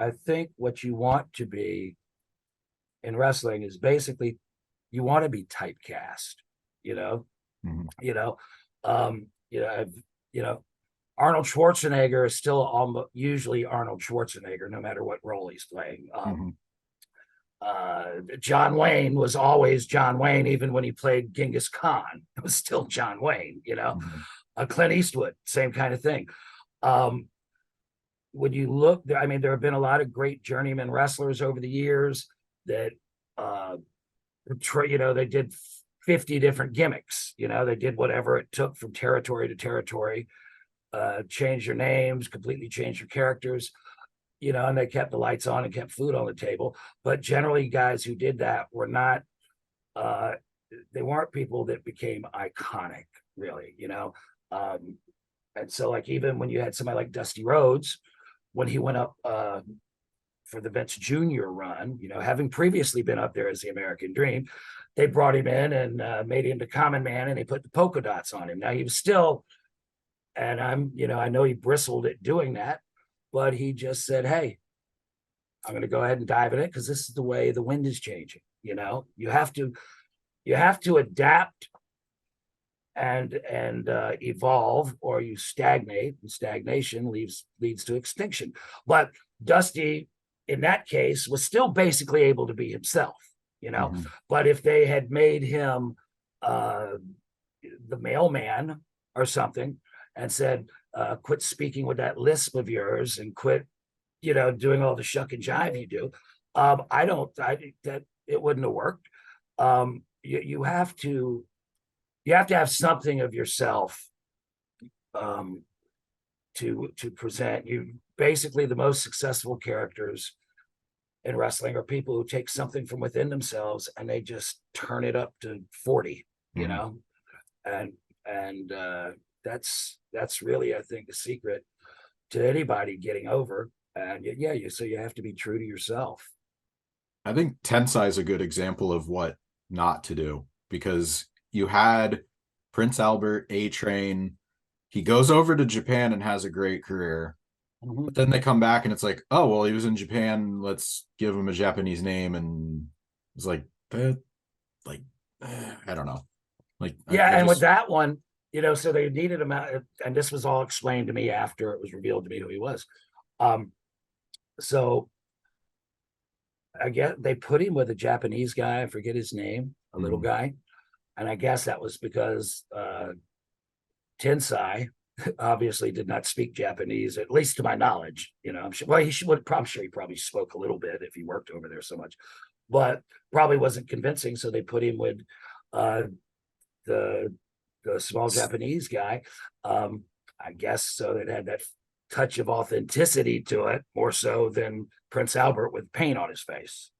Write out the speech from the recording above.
I think what you want to be in wrestling is basically you want to be typecast, you know, Mhm. you know, I've, Arnold Schwarzenegger is still almost usually Arnold Schwarzenegger, no matter what role he's playing. Mhm. John Wayne was always John Wayne, even when he played Genghis Khan. It was still John Wayne, Mhm. Clint Eastwood, same kind of thing. Um, when you look, I mean, there have been a lot of great journeyman wrestlers over the years that, uh, they did 50 different gimmicks. They did whatever it took from territory to territory, change their names, completely change their characters, and they kept the lights on and kept food on the table. But generally, guys who did that were not, uh, they weren't people that became iconic, really, and so, like, even when you had somebody like Dusty Rhodes, when he went up for the Vince Jr. run, having previously been up there as the American Dream, they brought him in and made him the Common Man, and they put the polka dots on him. Now he was still, and I know he bristled at doing that, but he just said, "Hey, I'm going to go ahead and dive in it because this is the way the wind is changing." You have to adapt and evolve, or you stagnate, and stagnation leads to extinction. But Dusty, in that case, was still basically able to be himself. Mhm. But if they had made him uh, the mailman or something, and said, "Quit speaking with that lisp of yours, and quit, doing all the shuck and jive you do," I think that it wouldn't have worked. You have to have something of yourself um, to present. You basically, the most successful characters in wrestling are people who take something from within themselves and they just turn it up to 40, Mhm. and that's really, I think, the secret to anybody getting over. And yeah, so you have to be true to yourself. I think Tensai is a good example of what not to do because you had Prince Albert, A Train. He goes over to Japan and has a great career. Mhm. But then they come back and it's like, oh, well, he was in Japan. Let's give him a Japanese name. And it's like, like, I don't know. Like, Yeah, I and with just, that one, so they needed him out, and this was all explained to me after it was revealed to me who he was. Um, so I guess they put him with a Japanese guy. I forget his name, a little mhm. guy, and I guess that was because Tensai obviously did not speak Japanese, at least to my knowledge. I'm sure. Well, he should. I'm sure he probably spoke a little bit if he worked over there so much, but probably wasn't convincing. So they put him with uh, the the small Japanese guy. Um, I guess so it had that touch of authenticity to it, more so than Prince Albert with paint on his face.